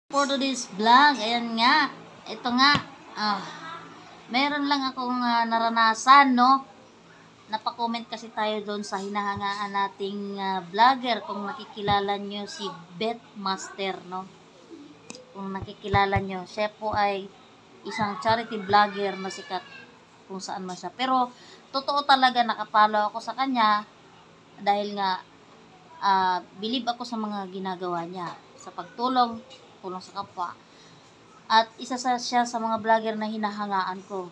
For today's vlog, ayan nga, ito nga, meron lang akong naranasan, no? Napakomment kasi tayo doon sa hinahangaan nating vlogger, kung nakikilala nyo si Beth Master, no? Kung nakikilala nyo, siya po ay isang charity vlogger na sikat kung saan man siya. Pero, totoo talaga nakapalo ako sa kanya dahil nga, believe ako sa mga ginagawa niya, sa pagtulong sa kapwa. At isa siya sa mga vlogger na hinahangaan ko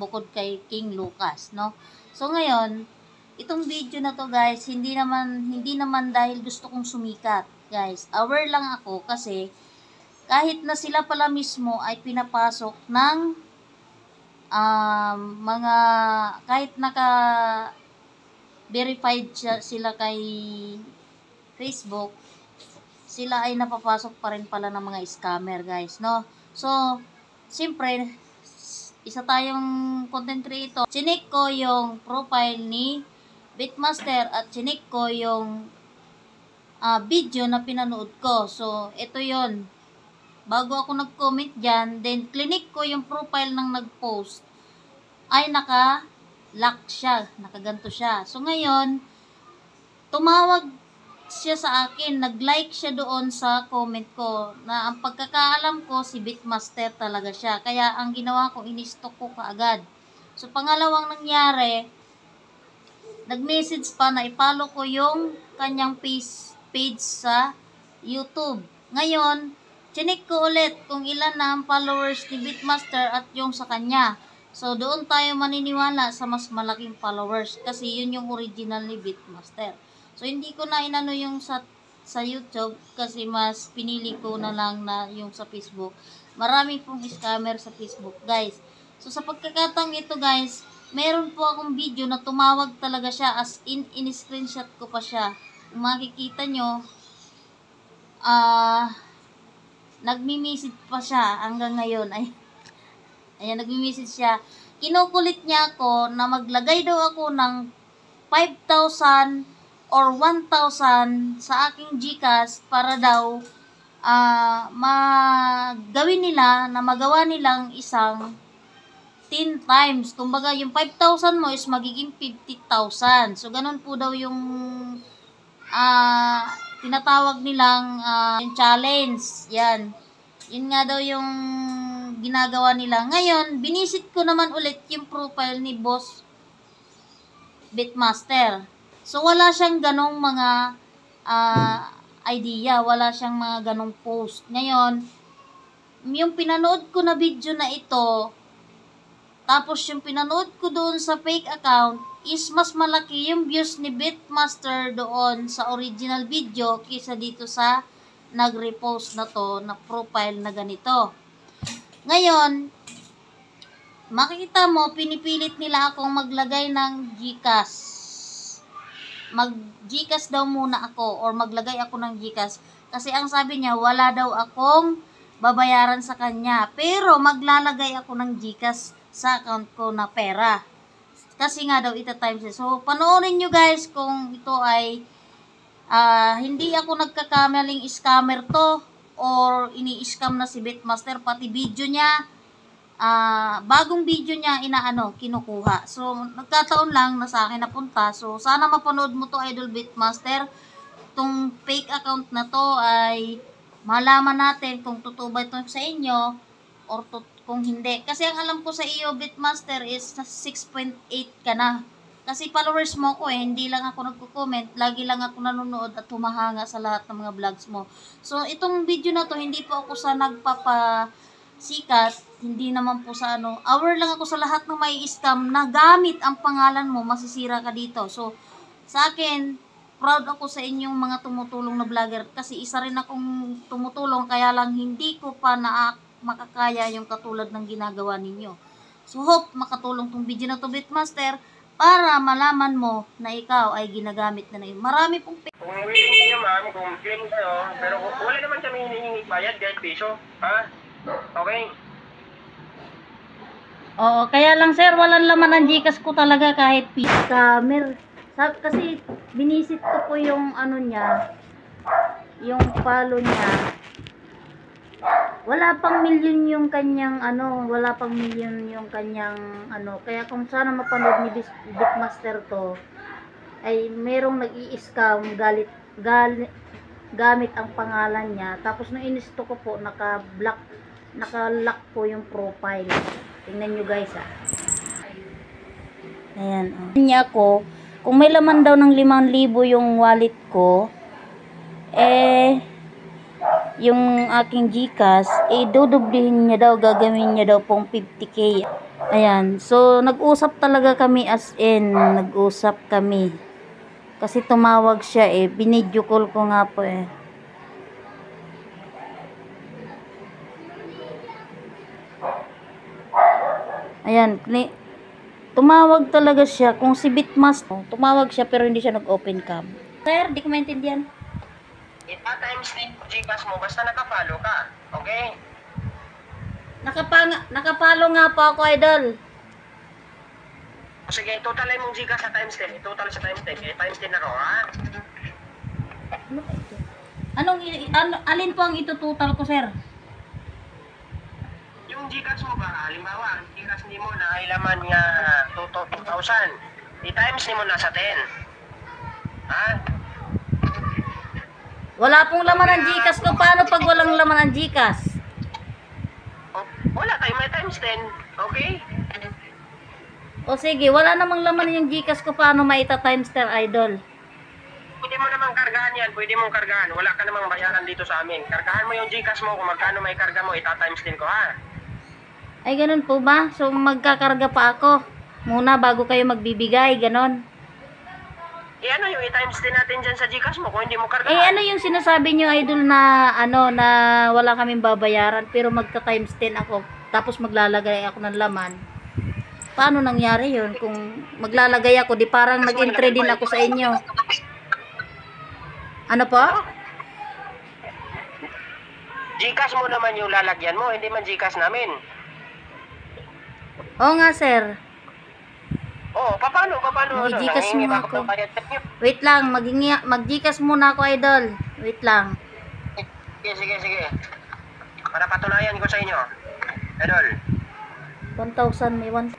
bukod kay King Lucas, no? So ngayon, itong video na to, guys, hindi naman dahil gusto kong sumikat, guys. Aware lang ako kasi kahit na sila pala mismo ay pinapasok ng mga kahit verified sila kay Facebook, sila ay napapasok pa rin pala ng mga scammer, guys, no? So, siyempre, isa tayong content creator. Chinik ko yung profile ni Bitmaster at chinik ko yung video na pinanood ko. So, ito yon. Bago ako nag-comment dyan, then clinic ko yung profile ng nag-post, ay naka-lock siya, nakaganto siya. So, ngayon, tumawag siya sa akin, nag-like siya doon sa comment ko, na ang pagkakaalam ko si Bitmaster talaga siya. Kaya ang ginawa ko, in-stalk ko kaagad. So pangalawang nangyari, nag-message pa na i-follow ko yung kanyang page sa YouTube. Ngayon, chinik ko ulit kung ilan na ang followers ni Bitmaster at yung sa kanya. So doon tayo maniniwala sa mas malaking followers kasi yun yung original ni Bitmaster. So, hindi ko na inano yung sa YouTube kasi mas pinili ko na lang na yung sa Facebook. Marami pong scammer sa Facebook, guys. So, sa pagkakataong ito, guys, meron po akong video na tumawag talaga siya, as in-screenshot ko pa siya. Kung makikita nyo, nagmi-message pa siya hanggang ngayon. Ayan, nagmi-message siya. Kinukulit niya ako na maglagay daw ako ng 5,000 or 1,000 sa aking GCash para daw magawa nilang isang 10 times. Kumbaga, yung 5,000 mo is magiging 50,000. So, ganun po daw yung tinatawag nilang yung challenge. Yan. Yun nga daw yung ginagawa nila. Ngayon, binisit ko naman ulit yung profile ni Boss Bitmaster. So, wala siyang ganong mga idea. Wala siyang mga ganong post. Ngayon, yung pinanood ko na video na ito, tapos yung pinanood ko doon sa fake account, is mas malaki yung views ni Bitmaster doon sa original video kaysa dito sa nag-repost na to na profile na ganito. Ngayon, makikita mo, pinipilit nila akong maglagay ng GCash. Mag-GCash daw muna ako or maglagay ako ng GCash kasi ang sabi niya wala daw akong babayaran sa kanya, pero maglalagay ako ng GCash sa account ko na pera kasi nga daw ita times. So panoorin nyo, guys, kung ito ay hindi ako nagkakamaling scammer to or ini-scam na si Bitmaster, pati video niya, bagong video niya kinukuha. So, nagkataon lang na sa akin napunta. So, sana mapanood mo to, Idol Bitmaster. Itong fake account na to ay malaman natin kung totoo ba ito sa inyo or kung hindi. Kasi ang alam ko sa iyo, Bitmaster, is 6.8 ka na. Kasi followers mo ko hindi lang ako nagko-comment, lagi lang ako nanonood at humahanga sa lahat ng mga vlogs mo. So, itong video na to, hindi po ako sa sikat, hindi naman po sa aware lang ako sa lahat ng may scam na gamit ang pangalan mo, masisira ka dito. So, sa akin, proud ako sa inyong mga tumutulong na vlogger kasi isa rin akong tumutulong, kaya lang hindi ko pa makakaya yung katulad ng ginagawa ninyo. So, hope makatulong tong video na to, Bitmaster, para malaman mo na ikaw ay ginagamit na yun. Marami pong kung willing niyo, ma'am, kung claim kayo, pero wala naman kami hinihingi bayad kahit piso, ha? Okay. Oo, kaya lang, sir, walang laman ang GCash ko talaga kahit scammer. Kasi binisit ko po yung niya, yung follow niya. Wala pang milyon yung kanyang ano, wala pang milyon yung kanyang ano. Kaya kung sana mapanood ni Beatmaster to, ay merong nag-i-scam gamit ang pangalan niya. Tapos nung inisto ko po, naka-lock po yung profile. Tingnan nyo guys ah. Ayan oh. Niya ko, kung may laman daw ng 5,000 yung wallet ko, yung aking GCash, dudubdihin niya daw, gagawin niya daw pong 50k. Ayan, so nag-usap talaga kami as in, nag-usap kami. Kasi tumawag siya binidyo call ko nga po Ayan, tumawag talaga siya, kung si Beatmaster, tumawag siya pero hindi siya nag-open cam. Sir, di ko maintindihan. Times din Gcash mo, basta naka-follow ka. Okay? Nakapalo nga po ako, idol. Sige, totalin mong Gcash sa times 10. Total sa times 10. Times 10 ako, ha? Alin po ang itutotal ko, sir? Yung Gcash mo ba, halimbawa, ang Gcash mo na ay laman nga 2,000. I-times mo na sa 10. Ha? Wala pong laman ang GCash ko. Paano pag walang laman ang GCash? Wala tayo, may times 10. Okay? O sige, wala namang laman yung GCash ko. Paano maita times 10, idol? Pwede mo namang kargahan yan. Pwede mong kargahan. Wala ka namang bayaran dito sa amin. Kargahan mo yung Gcash mo. Kung magkano may karga mo, ita-times 10 ko, ha? Ay, ganun po ba? So, magkakarga pa ako muna bago kayo magbibigay, ganun. Ano yung i-times 10 natin dyan sa Gcash mo kung hindi mo kargahan? Ano yung sinasabi nyo, idol, na na wala kaming babayaran pero magka-times 10 ako tapos maglalagay ako ng laman? Paano nangyari yun? Kung maglalagay ako, di parang nag-entry din ako sa inyo. Ano po? Gcash mo naman yung lalagyan mo, hindi man Gcash namin. Oo nga, sir. Oo, paano? Mag-Gcash mo ako. Wait lang, mag-Gcash muna ako, idol. Wait lang. Sige. Para patunayan ko sa inyo. Idol. 1,000, may 1.